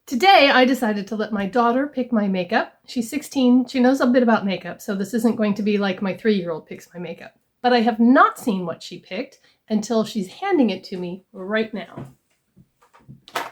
Today I decided to let my daughter pick my makeup. She's 16, she knows a bit about makeup, so this isn't going to be like my 3-year-old picks my makeup. But I have not seen what she picked until she's handing it to me right now. I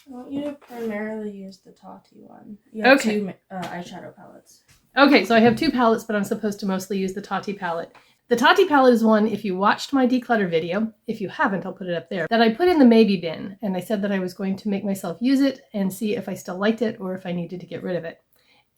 want you to primarily use the Tati one. You have Okay. 2 eyeshadow palettes. Okay, so I have 2 palettes, but I'm supposed to mostly use the Tati palette. The Tati palette is one, if you watched my declutter video, if you haven't, I'll put it up there, that I put in the maybe bin, and I said that I was going to make myself use it and see if I still liked it or if I needed to get rid of it.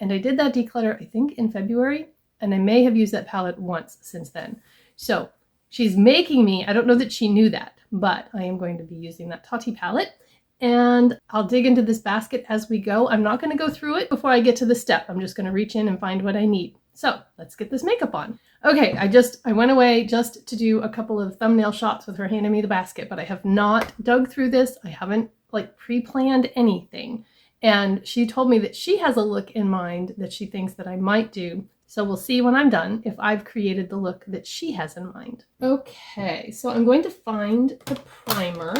And I did that declutter, I think, in February, and I may have used that palette once since then. So she's making me, I don't know that she knew that, but I am going to be using that Tati palette. And I'll dig into this basket as we go. I'm not going to go through it before I get to the step. I'm just going to reach in and find what I need. So let's get this makeup on. Okay, I went away just to do a couple of thumbnail shots with her handing me the basket, but I have not dug through this. I haven't like pre-planned anything. And she told me that she has a look in mind that she thinks that I might do. So we'll see when I'm done if I've created the look that she has in mind. Okay, so I'm going to find the primer.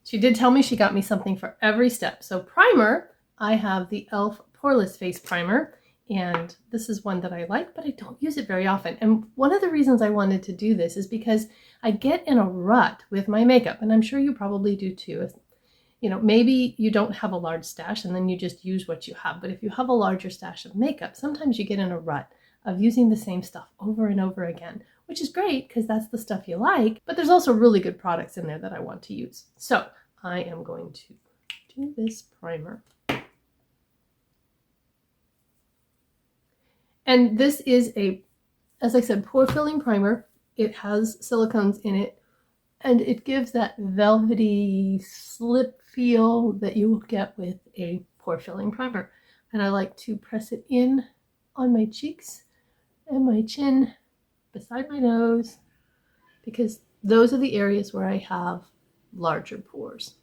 She did tell me she got me something for every step. So primer, I have the e.l.f. Poreless Face Primer, and this is one that I like, but I don't use it very often. And one of the reasons I wanted to do this is because I get in a rut with my makeup, and I'm sure you probably do too. You know, maybe you don't have a large stash and then you just use what you have, but if you have a larger stash of makeup, sometimes you get in a rut of using the same stuff over and over again, which is great because that's the stuff you like, but there's also really good products in there that I want to use. So I am going to do this primer. And this is a, as I said, pore filling primer. It has silicones in it, and it gives that velvety slip feel that you will get with a pore filling primer. And I like to press it in on my cheeks and my chin, beside my nose, because those are the areas where I have larger pores.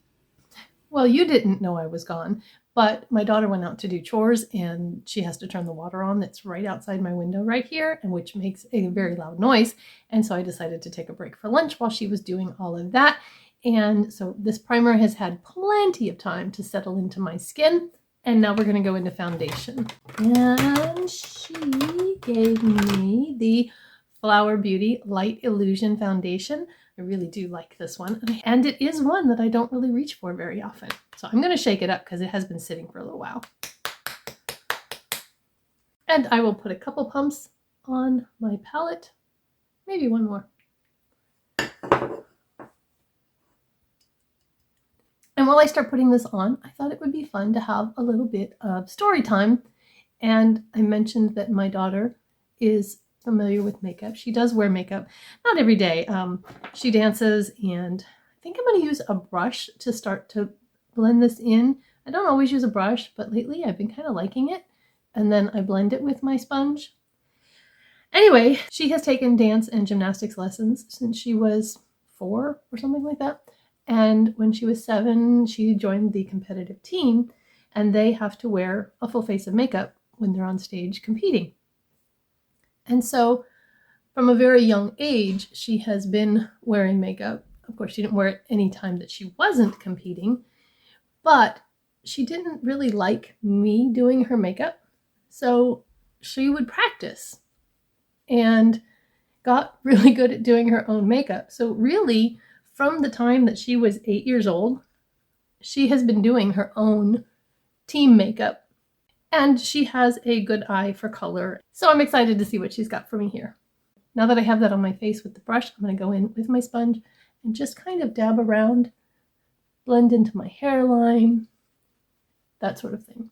Well, you didn't know I was gone, but my daughter went out to do chores and she has to turn the water on that's right outside my window right here, and which makes a very loud noise. And so I decided to take a break for lunch while she was doing all of that. And so this primer has had plenty of time to settle into my skin. And now we're going to go into foundation. And she gave me the Flower Beauty Light Illusion Foundation. I really do like this one. And it is one that I don't really reach for very often. So I'm going to shake it up because it has been sitting for a little while. And I will put a couple pumps on my palette. Maybe one more. And while I start putting this on, I thought it would be fun to have a little bit of story time. And I mentioned that my daughter is familiar with makeup. She does wear makeup, not every day. She dances, and I think I'm going to use a brush to start to blend this in. I don't always use a brush, but lately I've been kind of liking it. And then I blend it with my sponge. Anyway, she has taken dance and gymnastics lessons since she was 4 or something like that. And when she was 7, she joined the competitive team, and they have to wear a full face of makeup when they're on stage competing. And so from a very young age, she has been wearing makeup. Of course, she didn't wear it any time that she wasn't competing, but she didn't really like me doing her makeup. So she would practice and got really good at doing her own makeup. So really, from the time that she was 8 years old, she has been doing her own team makeup. And she has a good eye for color. So I'm excited to see what she's got for me here. Now that I have that on my face with the brush, I'm going to go in with my sponge and just kind of dab around, blend into my hairline, that sort of thing.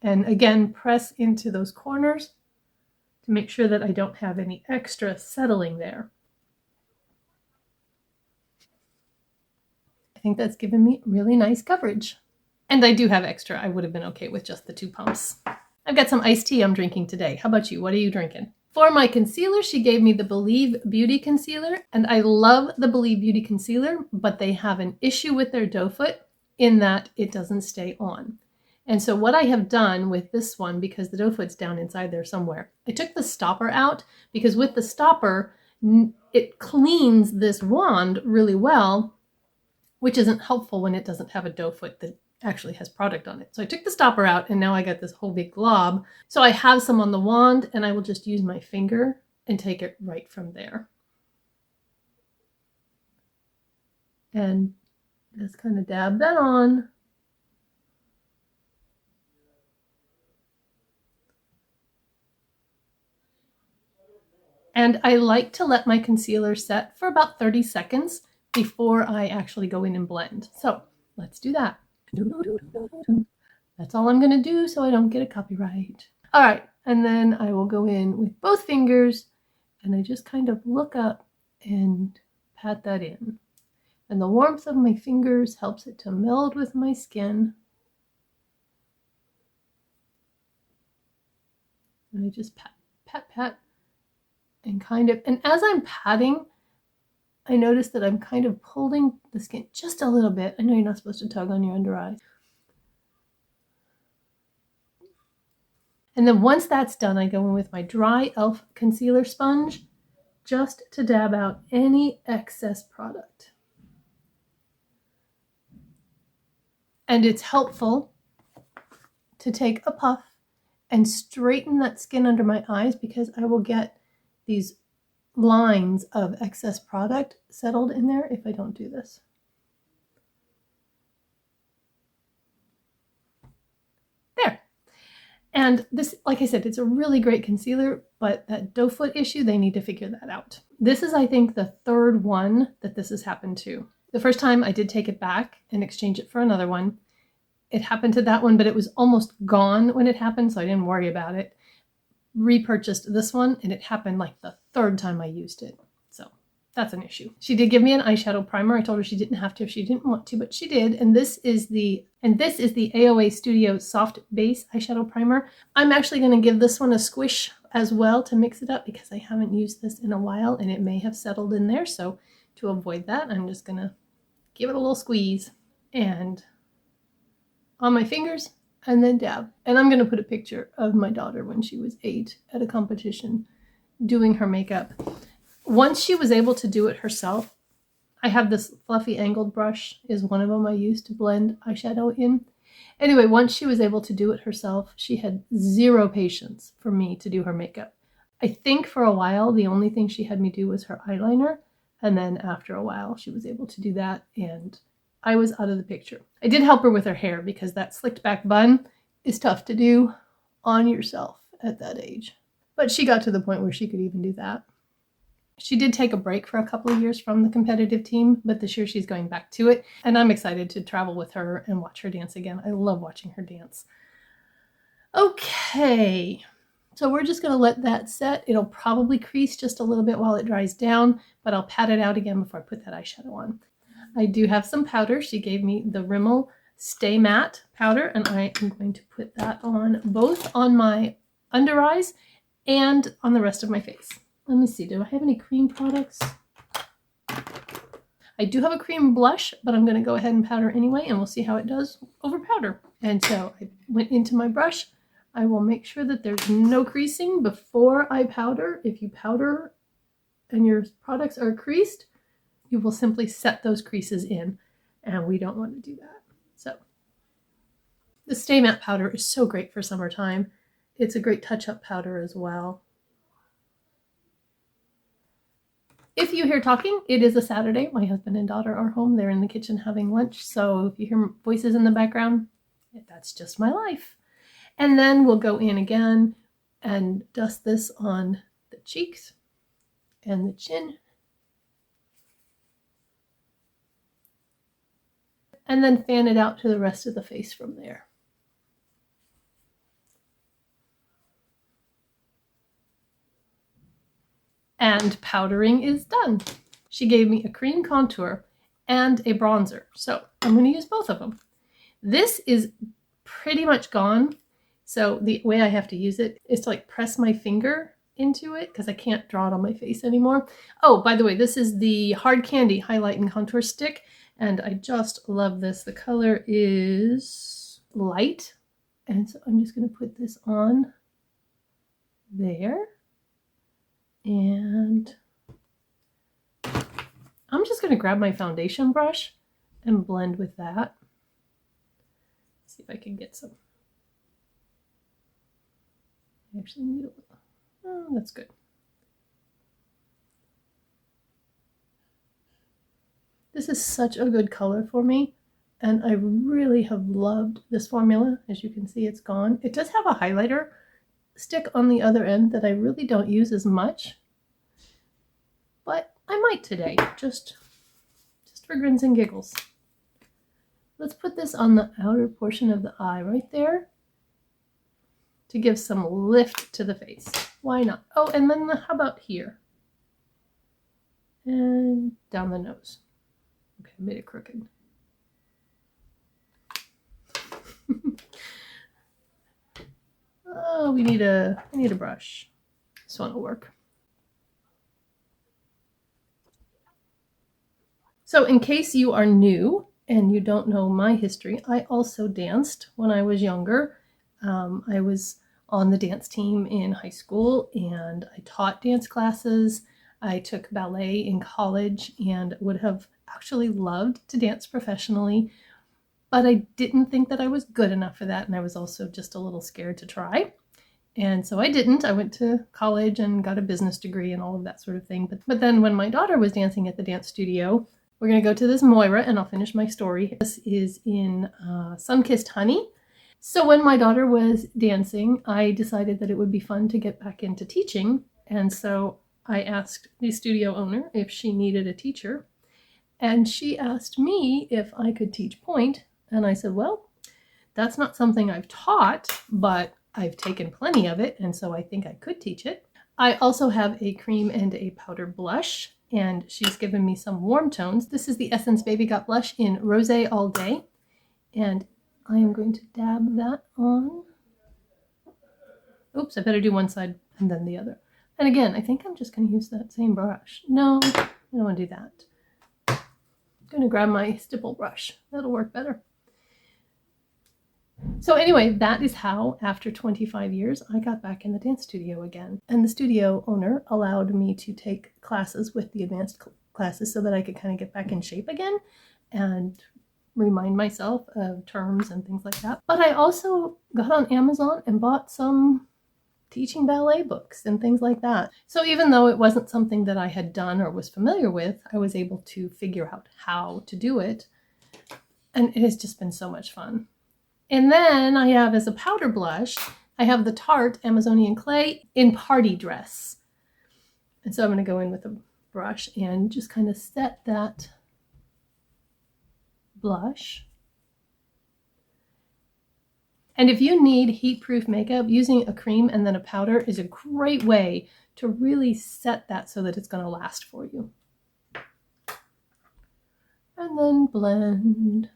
And again, press into those corners to make sure that I don't have any extra settling there. I think that's given me really nice coverage. And I do have extra. I would have been okay with just the 2 pumps. I've got some iced tea I'm drinking today. How about you? What are you drinking? For my concealer, she gave me the Believe Beauty Concealer. And I love the Believe Beauty Concealer, but they have an issue with their doe foot in that it doesn't stay on. And so what I have done with this one, because the doe foot's down inside there somewhere, I took the stopper out because with the stopper, it cleans this wand really well, which isn't helpful when it doesn't have a doe foot that actually has product on it. So I took the stopper out and now I got this whole big glob. So I have some on the wand and I will just use my finger and take it right from there. And just kind of dab that on. And I like to let my concealer set for about 30 seconds before I actually go in and blend. So let's do that. That's all I'm going to do so I don't get a copyright. All right, and then I will go in with both fingers and I just kind of look up and pat that in. And the warmth of my fingers helps it to meld with my skin. And I just pat, pat, pat, and kind of, and as I'm patting, I notice that I'm kind of pulling the skin just a little bit. I know you're not supposed to tug on your under eyes. And then once that's done, I go in with my dry e.l.f. concealer sponge just to dab out any excess product. And it's helpful to take a puff and straighten that skin under my eyes because I will get these lines of excess product settled in there if I don't do this. There. And this, like I said, it's a really great concealer, but that doe foot issue, they need to figure that out. This is, I think, the third one that this has happened to. The first time I did take it back and exchange it for another one. It happened to that one, but it was almost gone when it happened, so I didn't worry about it. Repurchased this one, and it happened like the third time I used it. So that's an issue. She did give me an eyeshadow primer. I told her she didn't have to if she didn't want to, but she did. And this is the AOA Studio Soft Base Eyeshadow Primer. I'm actually going to give this one a squish as well to mix it up because I haven't used this in a while and it may have settled in there. So to avoid that, I'm just going to give it a little squeeze and on my fingers and then dab. And I'm going to put a picture of my daughter when she was 8 at a competition doing her makeup. Once she was able to do it herself, I have this fluffy angled brush is one of them I use to blend eyeshadow in. Anyway, once she was able to do it herself, she had zero patience for me to do her makeup. I think for a while, the only thing she had me do was her eyeliner. And then after a while, she was able to do that and I was out of the picture. I did help her with her hair because that slicked back bun is tough to do on yourself at that age. But she got to the point where she could even do that. She did take a break for a couple of years from the competitive team, but this year she's going back to it. And I'm excited to travel with her and watch her dance again. I love watching her dance. Okay, so we're just gonna let that set. It'll probably crease just a little bit while it dries down, but I'll pat it out again before I put that eyeshadow on. I do have some powder. She gave me the Rimmel Stay Matte powder, and I am going to put that on both on my under eyes and on the rest of my face. Let me see, do I have any cream products? I do have a cream blush, but I'm going to go ahead and powder anyway, and we'll see how it does over powder. And so I went into my brush. I will make sure that there's no creasing before I powder. If you powder and your products are creased, you will simply set those creases in, and we don't want to do that. So the Stay Matte powder is so great for summertime. It's a great touch-up powder as well. If you hear talking, it is a Saturday. My husband and daughter are home. They're in the kitchen having lunch. So if you hear voices in the background, that's just my life. And then we'll go in again and dust this on the cheeks and the chin. And then fan it out to the rest of the face from there. And powdering is done. She gave me a cream contour and a bronzer. So I'm going to use both of them. This is pretty much gone. So the way I have to use it is to like press my finger into it because I can't draw it on my face anymore. Oh, by the way, this is the Hard Candy Highlight and Contour Stick. And I just love this. The color is light. And so I'm just going to put this on there. And I'm just going to grab my foundation brush and blend with that. See if I can get some. I actually need a little. Oh, that's good. This is such a good color for me, and I really have loved this formula. As you can see, it's gone. It does have a highlighter stick on the other end that I really don't use as much, but I might today, just for grins and giggles. Let's put this on the outer portion of the eye right there to give some lift to the face. Why not? Oh, and then how about here? And down the nose. Okay, I made it crooked. Oh, we need a brush. This one will work. So in case you are new and you don't know my history, I also danced when I was younger. I was on the dance team in high school, and I taught dance classes. I took ballet in college and would have actually loved to dance professionally, but I didn't think that I was good enough for that, and I was also just a little scared to try. And so I didn't. I went to college and got a business degree and all of that sort of thing. But then when my daughter was dancing at the dance studio, we're going to go to this Moira, and I'll finish my story. This is in Sun-Kissed Honey. So when my daughter was dancing, I decided that it would be fun to get back into teaching. And so I asked the studio owner if she needed a teacher. And she asked me if I could teach point. And I said, well, that's not something I've taught, but I've taken plenty of it. And so I think I could teach it. I also have a cream and a powder blush, and she's given me some warm tones. This is the Essence Baby Got Blush in Rosé All Day. And I am going to dab that on. Oops, I better do one side and then the other. And again, I think I'm just going to use that same brush. No, I don't want to do that. I'm going to grab my stipple brush. That'll work better. So anyway, that is how, after 25 years, I got back in the dance studio again. And the studio owner allowed me to take classes with the advanced classes so that I could kind of get back in shape again and remind myself of terms and things like that. But I also got on Amazon and bought some teaching ballet books and things like that. So even though it wasn't something that I had done or was familiar with, I was able to figure out how to do it. And it has just been so much fun. And then I have, as a powder blush, I have the Tarte Amazonian Clay in Party Dress. And so I'm going to go in with a brush and just kind of set that blush. And if you need heat-proof makeup, using a cream and then a powder is a great way to really set that so that it's going to last for you. And then blend.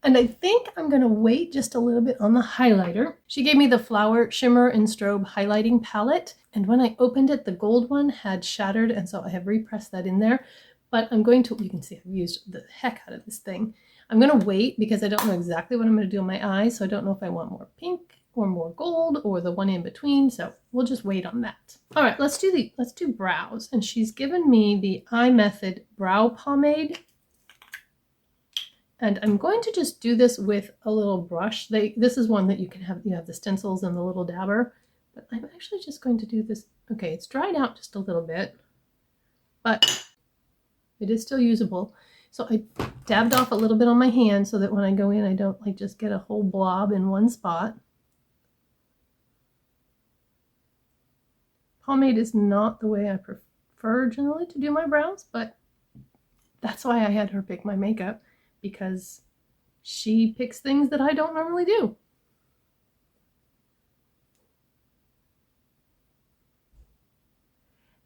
And I think I'm going to wait just a little bit on the highlighter. She gave me the Flower Shimmer and Strobe Highlighting Palette. And when I opened it, the gold one had shattered. And so I have repressed that in there. But I'm going to, you can see I've used the heck out of this thing. I'm going to wait because I don't know exactly what I'm going to do on my eyes. So I don't know if I want more pink or more gold or the one in between. So we'll just wait on that. All right, let's do brows. And she's given me the Eye Method Brow Pomade. And I'm going to just do this with a little brush. This is one that you can have, you have the stencils and the little dabber, but I'm actually just going to do this. Okay, it's dried out just a little bit, but it is still usable. So I dabbed off a little bit on my hand so that when I go in, I don't like just get a whole blob in one spot. Pomade is not the way I prefer generally to do my brows, but that's why I had her pick my makeup, because she picks things that I don't normally do.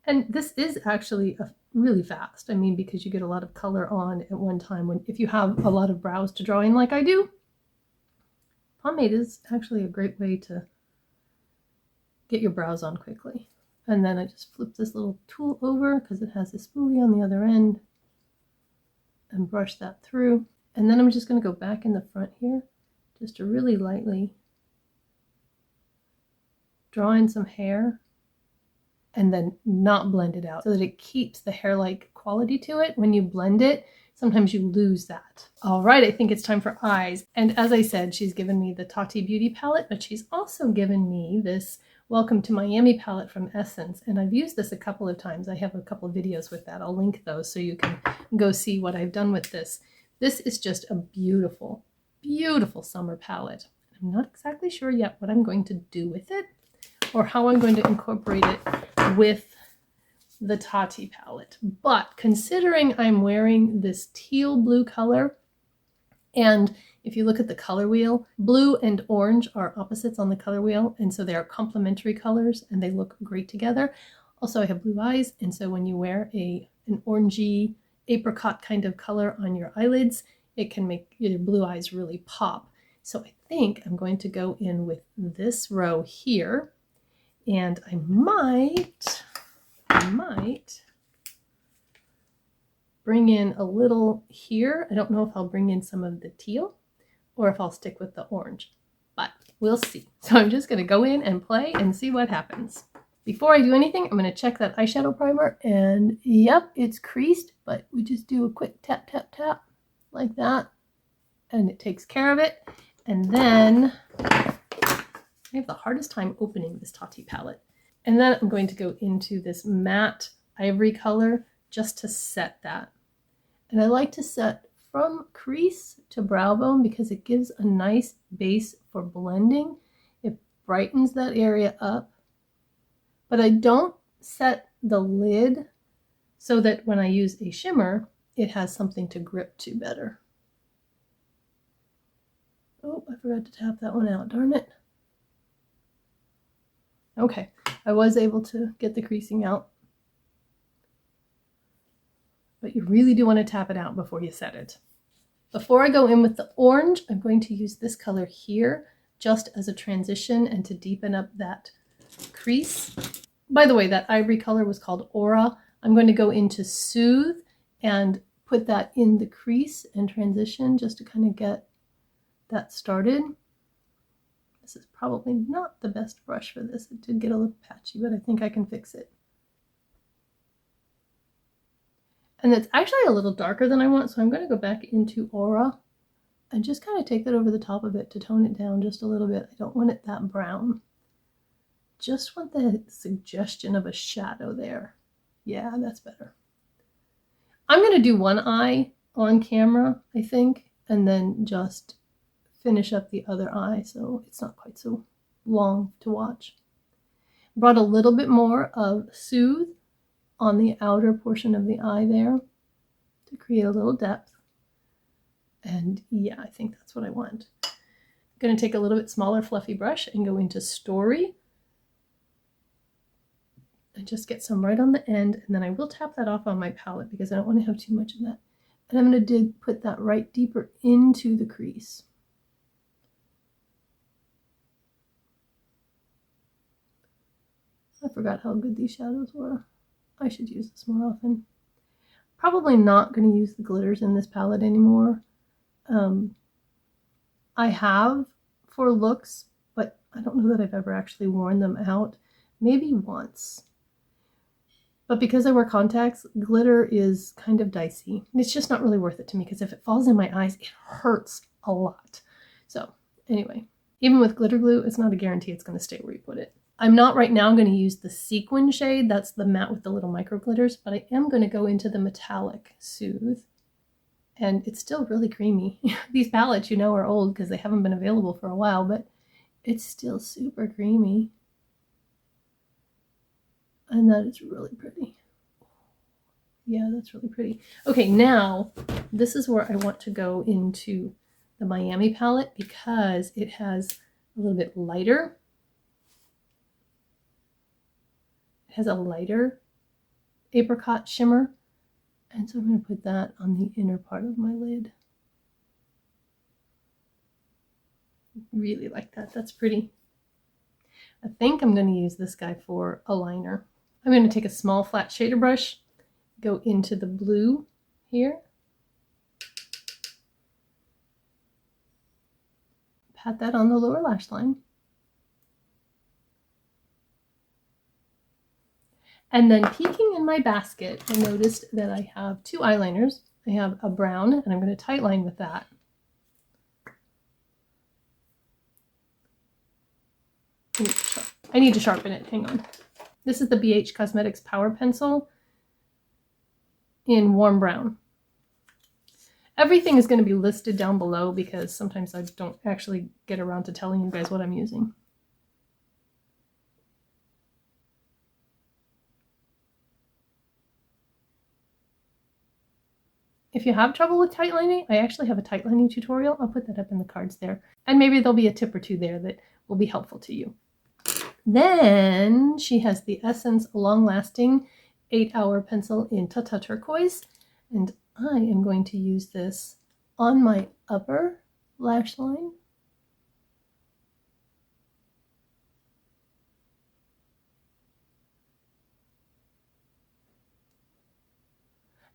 And this is actually really fast. I mean, because you get a lot of color on at one time. If you have a lot of brows to draw in like I do, pomade is actually a great way to get your brows on quickly. And then I just flip this little tool over because it has a spoolie on the other end, and brush that through. And then I'm just going to go back in the front here just to really lightly draw in some hair. and then not blend it out so that it keeps the hair-like quality to it. When you blend it, sometimes you lose that. All right, I think it's time for eyes. And as I said, she's given me the Tati Beauty palette, but she's also given me this Welcome to Miami palette from Essence. And I've used this a couple of times. I have a couple of videos with that. I'll link those so you can go see what I've done with this. This is just a beautiful, beautiful summer palette. I'm not exactly sure yet what I'm going to do with it or how I'm going to incorporate it with the Tati palette. But considering I'm wearing this teal blue color, and if you look at the color wheel, blue and orange are opposites on the color wheel, and so they are complementary colors and they look great together. Also, I have blue eyes, and so when you wear an orangey apricot kind of color on your eyelids, it can make your blue eyes really pop. So I think I'm going to go in with this row here, and I might bring in a little here. I don't know if I'll bring in some of the teal or if I'll stick with the orange, but we'll see. So I'm just going to go in and play and see what happens. Before I do anything, I'm going to check that eyeshadow primer, and yep, it's creased, but we just do a quick tap, tap, tap like that, and it takes care of it. And then I have the hardest time opening this Tati palette. And then I'm going to go into this matte ivory color just to set that. And I like to set from crease to brow bone because it gives a nice base for blending. It brightens that area up. But I don't set the lid so that when I use a shimmer, it has something to grip to better. Oh, I forgot to tap that one out, darn it. Okay, I was able to get the creasing out. But you really do want to tap it out before you set it. Before I go in with the orange, I'm going to use this color here just as a transition and to deepen up that crease. By the way, that ivory color was called Aura. I'm going to go into Soothe and put that in the crease and transition just to kind of get that started. This is probably not the best brush for this. It did get a little patchy, but I think I can fix it. And it's actually a little darker than I want, so I'm going to go back into Aura and just kind of take that over the top of it to tone it down just a little bit. I don't want it that brown. Just want the suggestion of a shadow there. Yeah, that's better. I'm going to do one eye on camera, I think, and then just finish up the other eye so it's not quite so long to watch. Brought a little bit more of Soothe on the outer portion of the eye there to create a little depth. And yeah, I think that's what I want. I'm going to take a little bit smaller fluffy brush and go into Story and just get some right on the end, and then I will tap that off on my palette because I don't want to have too much of that. And I'm going to put that right deeper into the crease. I forgot how good these shadows were. I should use this more often. Probably not going to use the glitters in this palette anymore. I have for looks, but I don't know that I've ever actually worn them out. Maybe once. But because I wear contacts, glitter is kind of dicey. It's just not really worth it to me because if it falls in my eyes, it hurts a lot. So anyway, even with glitter glue, it's not a guarantee it's going to stay where you put it. I'm not right now going to use the sequin shade. That's the matte with the little micro glitters, but I am going to go into the metallic Soothe. And it's still really creamy. These palettes, you know, are old because they haven't been available for a while, but it's still super creamy. And that is really pretty. Yeah, that's really pretty. Okay, now this is where I want to go into the Miami palette because it has a little bit lighter. It has a lighter apricot shimmer. And so I'm going to put that on the inner part of my lid. Really like that. That's pretty. I think I'm going to use this guy for a liner. I'm going to take a small flat shader brush, go into the blue here, pat that on the lower lash line. And then peeking in my basket, I noticed that I have 2 eyeliners. I have a brown, and I'm going to tightline with that. I need to sharpen it. Hang on. This is the BH Cosmetics Power Pencil in warm brown. Everything is going to be listed down below because sometimes I don't actually get around to telling you guys what I'm using. If you have trouble with tightlining, I actually have a tightlining tutorial. I'll put that up in the cards there. And maybe there'll be a tip or two there that will be helpful to you. Then she has the Essence Long Lasting 8-Hour Pencil in Tu-Tu-Turquoise. And I am going to use this on my upper lash line.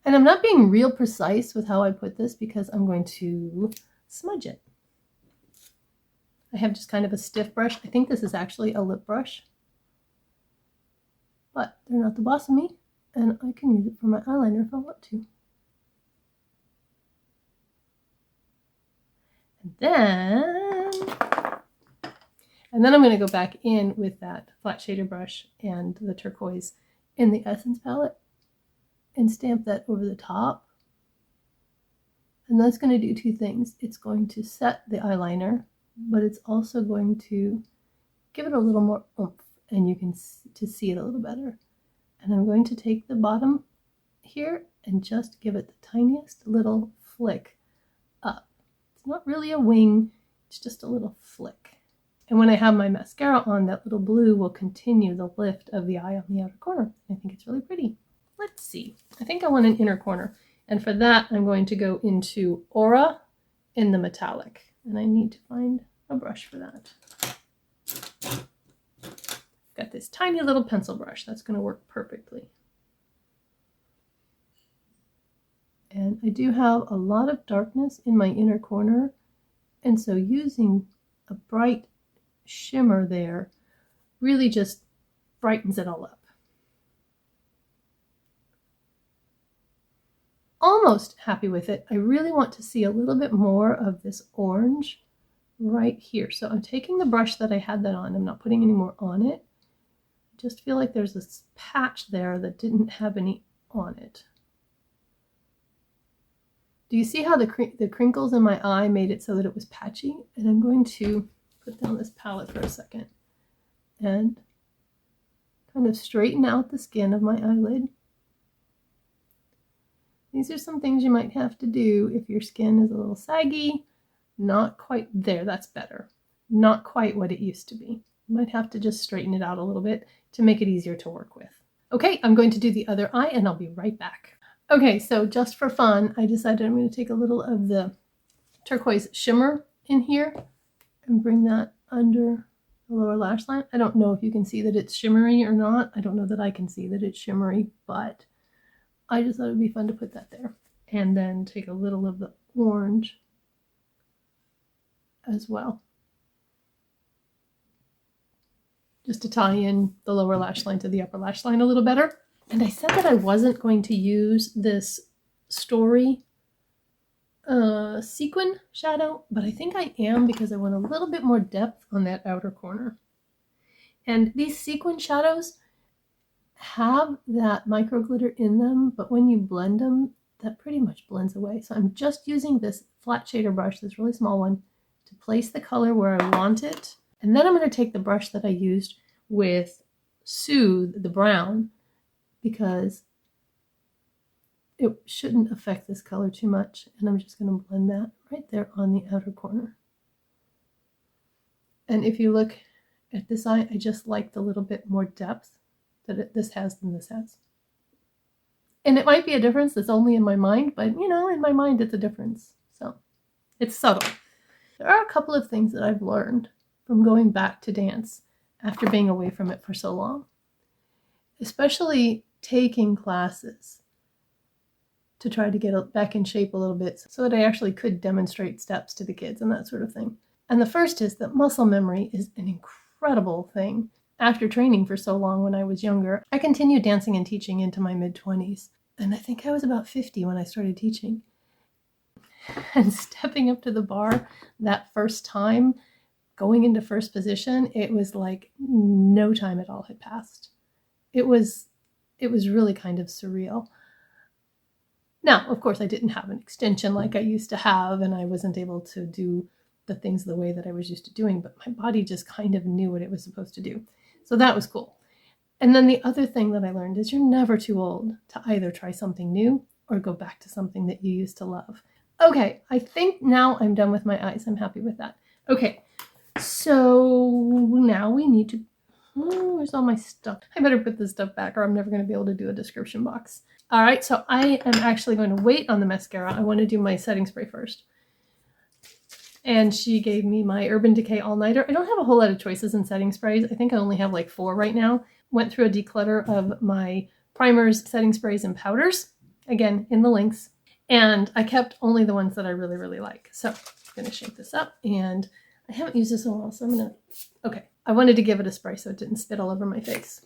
And I'm not being real precise with how I put this because I'm going to smudge it. I have just kind of a stiff brush. I think this is actually a lip brush. But they're not the boss of me, and I can use it for my eyeliner if I want to. And then I'm going to go back in with that flat shader brush and the turquoise in the Essence palette and stamp that over the top. And that's going to do 2 things. It's going to set the eyeliner, but it's also going to give it a little more oomph, and you can see it a little better. And I'm going to take the bottom here and just give it the tiniest little flick up. It's not really a wing, it's just a little flick. And when I have my mascara on, that little blue will continue the lift of the eye on the outer corner. I think it's really pretty. Let's see. I think I want an inner corner. And for that, I'm going to go into Aura in the metallic. And I need to find a brush for that. Got this tiny little pencil brush. That's going to work perfectly. And I do have a lot of darkness in my inner corner. And so using a bright shimmer there really just brightens it all up. Almost happy with it. I really want to see a little bit more of this orange right here. So I'm taking the brush that I had that on. I'm not putting any more on it. I just feel like there's this patch there that didn't have any on it. Do you see how the crinkles in my eye made it so that it was patchy? And I'm going to put down this palette for a second and kind of straighten out the skin of my eyelid. These are some things you might have to do if your skin is a little saggy. Not quite there, that's better. Not quite what it used to be. You might have to just straighten it out a little bit to make it easier to work with. Okay, I'm going to do the other eye and I'll be right back. Okay, so just for fun, I decided I'm going to take a little of the turquoise shimmer in here and bring that under the lower lash line. I don't know if you can see that it's shimmery or not. I don't know that I can see that it's shimmery, but I just thought it would be fun to put that there. And then take a little of the orange as well. Just to tie in the lower lash line to the upper lash line a little better. And I said that I wasn't going to use this Story sequin shadow, but I think I am because I want a little bit more depth on that outer corner. And these sequin shadows have that micro glitter in them, but when you blend them, that pretty much blends away. So I'm just using this flat shader brush, this really small one, to place the color where I want it. And then I'm going to take the brush that I used with Soothe, the brown, because it shouldn't affect this color too much. And I'm just going to blend that right there on the outer corner. And if you look at this eye, I just liked a little bit more depth that this has than this has. And it might be a difference that's only in my mind, but you know, in my mind it's a difference. So it's subtle. There are a couple of things that I've learned from going back to dance after being away from it for so long. Especially taking classes to try to get back in shape a little bit so that I actually could demonstrate steps to the kids and that sort of thing. And the first is that muscle memory is an incredible thing. after training for so long when I was younger, I continued dancing and teaching into my mid-20s. And I think I was about 50 when I started teaching. And stepping up to the bar that first time, going into first position, it was like no time at all had passed. It was really kind of surreal. Now, of course, I didn't have an extension like I used to have, and I wasn't able to do the things the way that I was used to doing, but my body just kind of knew what it was supposed to do. So that was cool. And then the other thing that I learned is you're never too old to either try something new or go back to something that you used to love. Okay, I think now I'm done with my eyes. I'm happy with that. Okay, so now we need to, where's all my stuff? I better put this stuff back or I'm never going to be able to do a description box. All right, so I am actually going to wait on the mascara. I want to do my setting spray first. And she gave me my Urban Decay All-Nighter. I don't have a whole lot of choices in setting sprays. I think I only have like 4 right now. Went through a declutter of my primers, setting sprays, and powders. Again, in the links. And I kept only the ones that I really, really like. So I'm going to shake this up. And I haven't used this in a while, so I'm going to... Okay. I wanted to give it a spray so it didn't spit all over my face.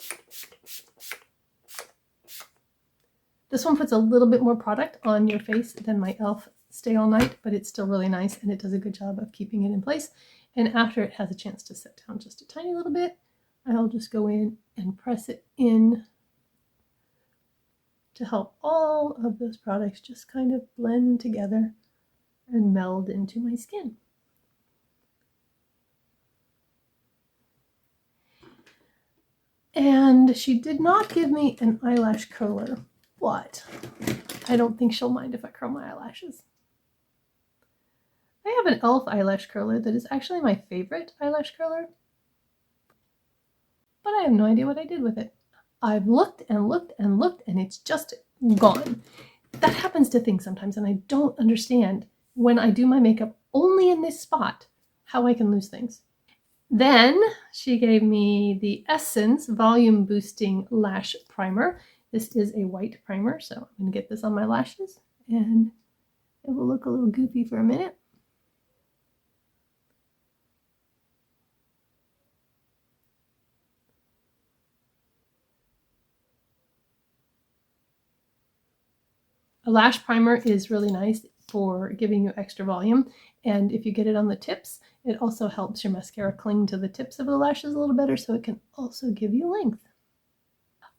This one puts a little bit more product on your face than my e.l.f. Stay All Night, but it's still really nice and it does a good job of keeping it in place. And after it has a chance to sit down just a tiny little bit, I'll just go in and press it in to help all of those products just kind of blend together and meld into my skin. And she did not give me an eyelash curler, but I don't think she'll mind if I curl my eyelashes. I have an e.l.f. eyelash curler that is actually my favorite eyelash curler, but I have no idea what I did with it. I've looked and looked and looked and it's just gone. That happens to things sometimes and I don't understand when I do my makeup only in this spot how I can lose things. Then she gave me the Essence Volume Boosting Lash Primer. This is a white primer, so I'm going to get this on my lashes and it will look a little goofy for a minute. A lash primer is really nice for giving you extra volume, and if you get it on the tips, it also helps your mascara cling to the tips of the lashes a little better, so it can also give you length.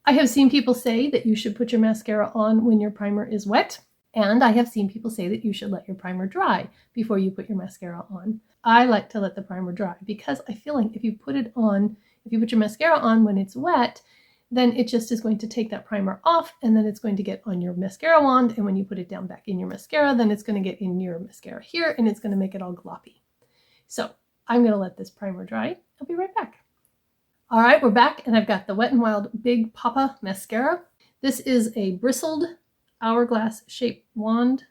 I have seen people say that you should put your mascara on when your primer is wet, and I have seen people say that you should let your primer dry before you put your mascara on. I like to let the primer dry because I feel like if you put your mascara on when it's wet, then it just is going to take that primer off and then it's going to get on your mascara wand, and when you put it down back in your mascara, then it's going to get in your mascara here and it's going to make it all gloppy. So I'm going to let this primer dry. I'll be right back. All right, we're back and I've got the Wet n Wild Big Papa Mascara. This is a bristled hourglass shaped wand,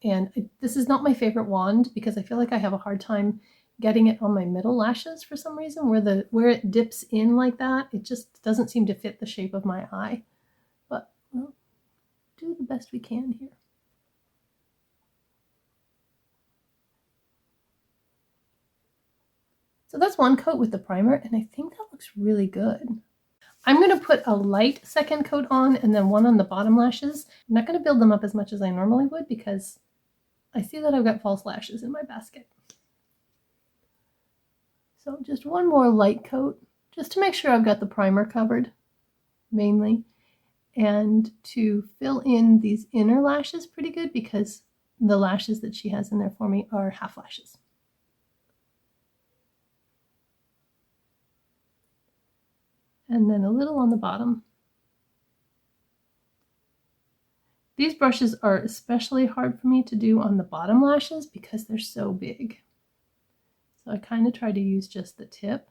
and this is not my favorite wand because I feel like I have a hard time getting it on my middle lashes for some reason. Where it dips in like that, it just doesn't seem to fit the shape of my eye. But we'll do the best we can here. So that's one coat with the primer, and I think that looks really good. I'm going to put a light second coat on and then one on the bottom lashes. I'm not going to build them up as much as I normally would because I see that I've got false lashes in my basket. So just one more light coat, just to make sure I've got the primer covered, mainly, and to fill in these inner lashes pretty good because the lashes that she has in there for me are half lashes. And then a little on the bottom. These brushes are especially hard for me to do on the bottom lashes because they're so big. So I kind of try to use just the tip.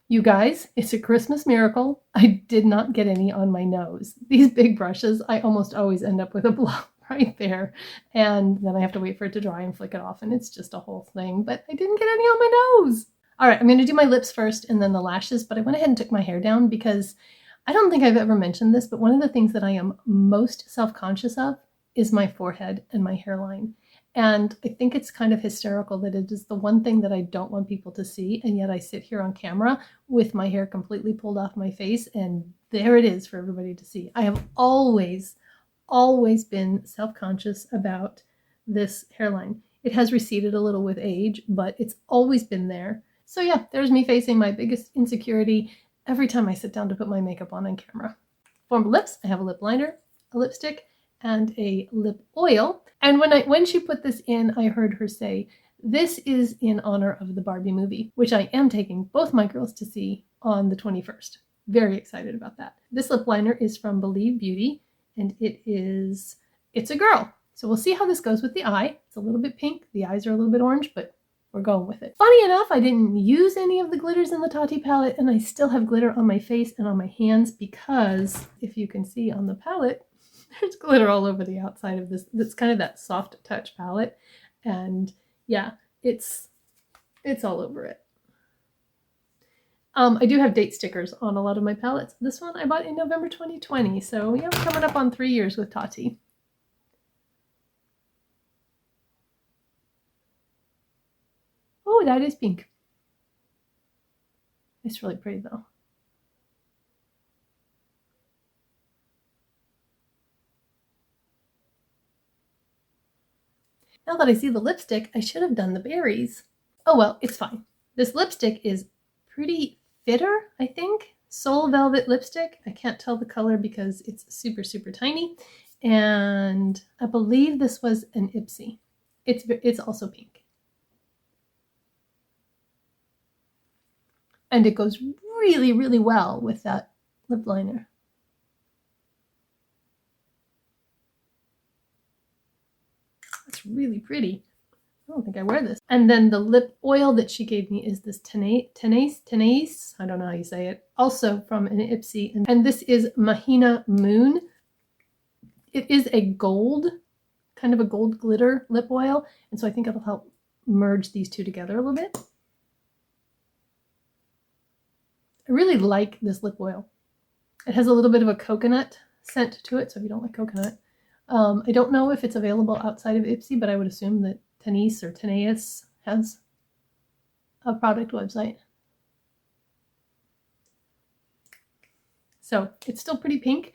You guys, it's a Christmas miracle. I did not get any on my nose. These big brushes, I almost always end up with a blob right there. And then I have to wait for it to dry and flick it off. And it's just a whole thing. But I didn't get any on my nose. All right, I'm going to do my lips first and then the lashes. But I went ahead and took my hair down because I don't think I've ever mentioned this. But one of the things that I am most self-conscious of is my forehead and my hairline. And I think it's kind of hysterical that it is the one thing that I don't want people to see, and yet I sit here on camera with my hair completely pulled off my face, and there it is for everybody to see. I have always been self-conscious about this hairline. It has receded a little with age, but it's always been there. So yeah, there's me facing my biggest insecurity every time I sit down to put my makeup on camera. For my lips, I have a lip liner, a lipstick, and a lip oil. And when she put this in, I heard her say, this is in honor of the Barbie movie, which I am taking both my girls to see on the 21st. Very excited about that. This lip liner is from Believe Beauty, and it's a girl. So we'll see how this goes with the eye. It's a little bit pink. The eyes are a little bit orange, but we're going with it. Funny enough, I didn't use any of the glitters in the Tati palette, and I still have glitter on my face and on my hands because, if you can see on the palette, there's glitter all over the outside of this. It's kind of that soft touch palette, and yeah, it's all over it. I do have date stickers on a lot of my palettes. This one I bought in November 2020, so yeah, I'm coming up on 3 years with Tati. Oh, that is pink. It's really pretty though. Now that I see the lipstick, I should have done the berries. Oh well, it's fine. This lipstick is pretty fitter, I think. Soul Velvet lipstick. I can't tell the color because it's super, super tiny. And I believe this was an Ipsy. It's also pink. And it goes really, really well with that lip liner. That's really pretty. I don't think I wear this. And then the lip oil that she gave me is this Tanais, I don't know how you say it, also from an Ipsy. And this is Mahina Moon. It is a gold, kind of a gold glitter lip oil. And so I think it'll help merge these two together a little bit. I really like this lip oil. It has a little bit of a coconut scent to it, so if you don't like coconut. I don't know if it's available outside of Ipsy, but I would assume that Tanais or Tanais has a product website. So it's still pretty pink,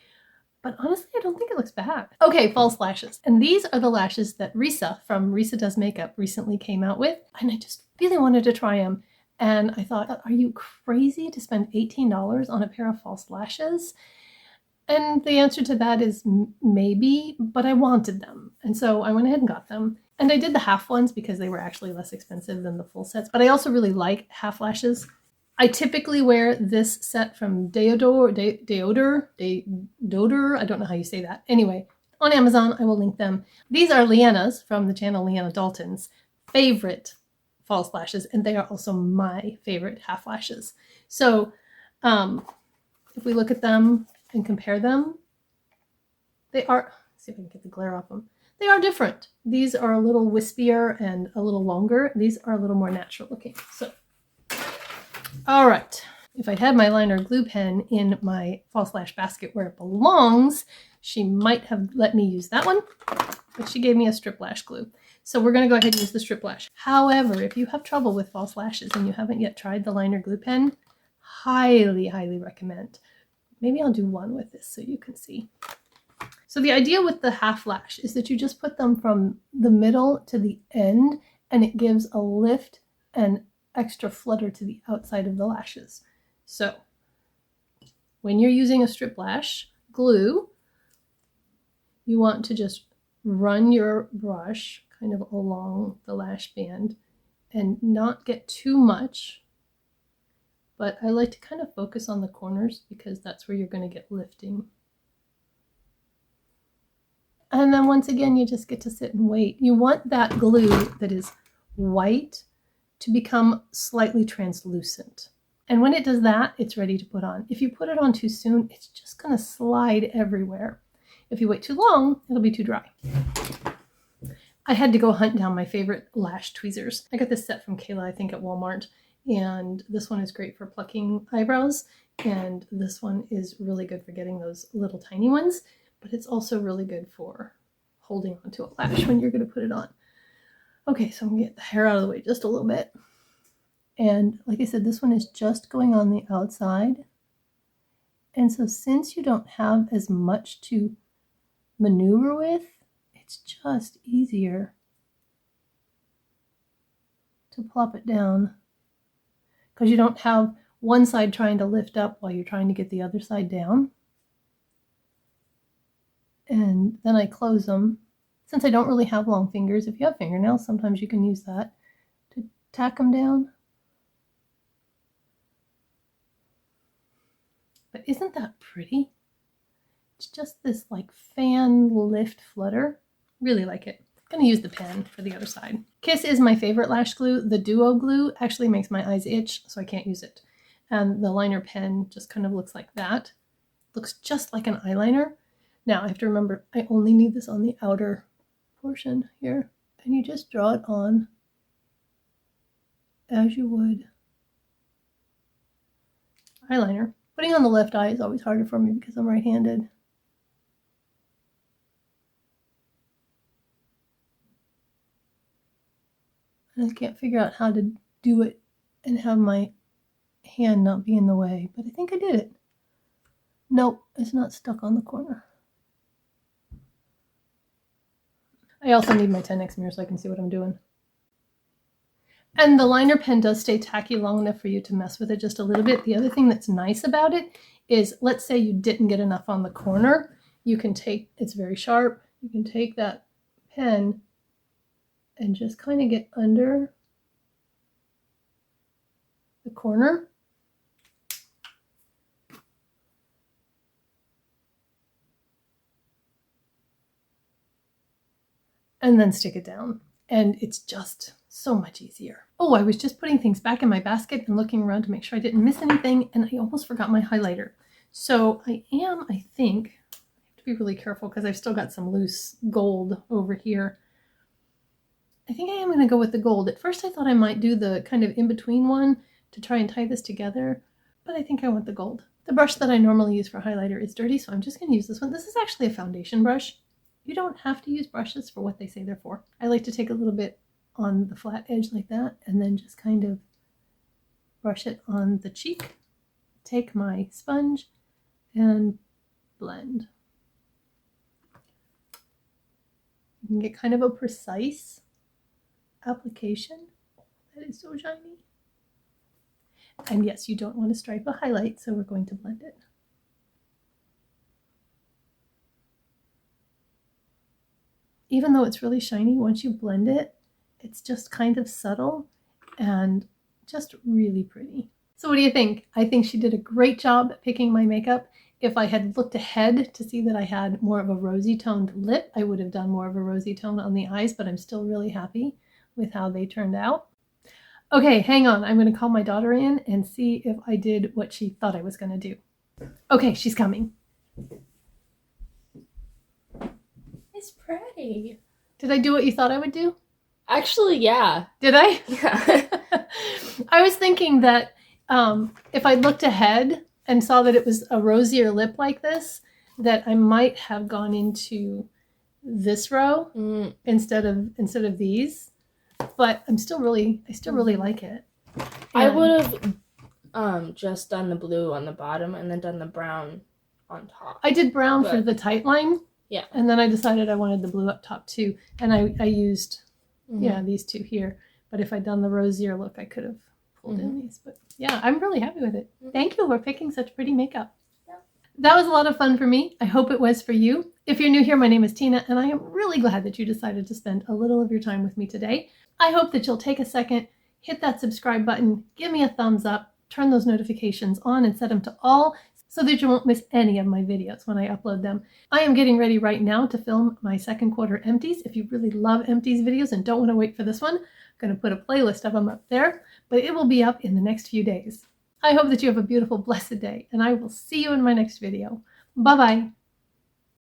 but honestly, I don't think it looks bad. Okay, false lashes. And these are the lashes that Risa from Risa Does Makeup recently came out with, and I just really wanted to try them. And I thought, are you crazy to spend $18 on a pair of false lashes? And the answer to that is maybe, but I wanted them. And so I went ahead and got them. And I did the half ones because they were actually less expensive than the full sets. But I also really like half lashes. I typically wear this set from Deodor, I don't know how you say that. Anyway, on Amazon, I will link them. These are Leanna's from the channel Leanna Dalton's favorite false lashes, and they are also my favorite half lashes. So if we look at them and compare them, they are, let's see if I can get the glare off them. They are different. These are a little wispier and a little longer. These are a little more natural looking. So, all right. If I'd had my liner glue pen in my false lash basket where it belongs, she might have let me use that one, but she gave me a strip lash glue. So we're going to go ahead and use the strip lash. However, if you have trouble with false lashes and you haven't yet tried the liner glue pen, highly, highly recommend. Maybe I'll do one with this so you can see. So the idea with the half lash is that you just put them from the middle to the end, and it gives a lift and extra flutter to the outside of the lashes. So when you're using a strip lash glue, you want to just run your brush kind of along the lash band and not get too much. But I like to kind of focus on the corners because that's where you're going to get lifting. And then once again, you just get to sit and wait. You want that glue that is white to become slightly translucent. And when it does that, it's ready to put on. If you put it on too soon, it's just going to slide everywhere. If you wait too long, it'll be too dry. I had to go hunt down my favorite lash tweezers. I got this set from Kayla, I think, at Walmart. And this one is great for plucking eyebrows. And this one is really good for getting those little tiny ones. But it's also really good for holding onto a lash when you're going to put it on. Okay, so I'm going to get the hair out of the way just a little bit. And like I said, this one is just going on the outside. And so since you don't have as much to maneuver with, it's just easier to plop it down because you don't have one side trying to lift up while you're trying to get the other side down. And then I close them. Since I don't really have long fingers, if you have fingernails, sometimes you can use that to tack them down. But isn't that pretty? It's just this like fan lift flutter. Really like it. I'm gonna use the pen for the other side. Kiss is my favorite lash glue. The Duo glue actually makes my eyes itch, so I can't use it. And the liner pen just kind of looks like that. Looks just like an eyeliner. Now I have to remember I only need this on the outer portion here. And you just draw it on as you would eyeliner. Putting on the left eye is always harder for me because I'm right-handed. And I can't figure out how to do it and have my hand not be in the way, but I think I did it. Nope, it's not stuck on the corner. I also need my 10x mirror so I can see what I'm doing. And the liner pen does stay tacky long enough for you to mess with it just a little bit. The other thing that's nice about it is, let's say you didn't get enough on the corner, you can take, it's very sharp, you can take that pen and just kind of get under the corner. And then stick it down. And it's just so much easier. Oh, I was just putting things back in my basket and looking around to make sure I didn't miss anything, and I almost forgot my highlighter. So I think, I have to be really careful because I've still got some loose gold over here. I think I am going to go with the gold. At first I thought I might do the kind of in-between one to try and tie this together, but I think I want the gold. The brush that I normally use for highlighter is dirty, so I'm just going to use this one. This is actually a foundation brush. You don't have to use brushes for what they say they're for. I like to take a little bit on the flat edge like that and then just kind of brush it on the cheek. Take my sponge and blend. You can get kind of a precise application. That is so shiny. And yes, you don't want to stripe a highlight, so we're going to blend it. Even though it's really shiny, once you blend it, it's just kind of subtle and just really pretty. So what do you think? I think she did a great job picking my makeup. If I had looked ahead to see that I had more of a rosy toned lip, I would have done more of a rosy tone on the eyes, but I'm still really happy with how they turned out. Okay, hang on. I'm going to call my daughter in and see if I did what she thought I was going to do. Okay, she's coming. It's pretty. Did I do what you thought I would do? Actually, yeah. Did I? Yeah. I was thinking that if I looked ahead and saw that it was a rosier lip like this, that I might have gone into this row instead of these. But I still really like it. And I would have just done the blue on the bottom and then done the brown on top. I did brown for the tight line. Yeah. And then I decided I wanted the blue up top too. And I used, these two here. But if I'd done the rosier look, I could have pulled in these. But yeah, I'm really happy with it. Thank you for picking such pretty makeup. Yeah. That was a lot of fun for me. I hope it was for you. If you're new here, my name is Tina, and I am really glad that you decided to spend a little of your time with me today. I hope that you'll take a second, hit that subscribe button, give me a thumbs up, turn those notifications on and set them to all so that you won't miss any of my videos when I upload them. I am getting ready right now to film my second quarter empties. If you really love empties videos and don't want to wait for this one, I'm going to put a playlist of them up there, but it will be up in the next few days. I hope that you have a beautiful, blessed day, and I will see you in my next video. Bye-bye.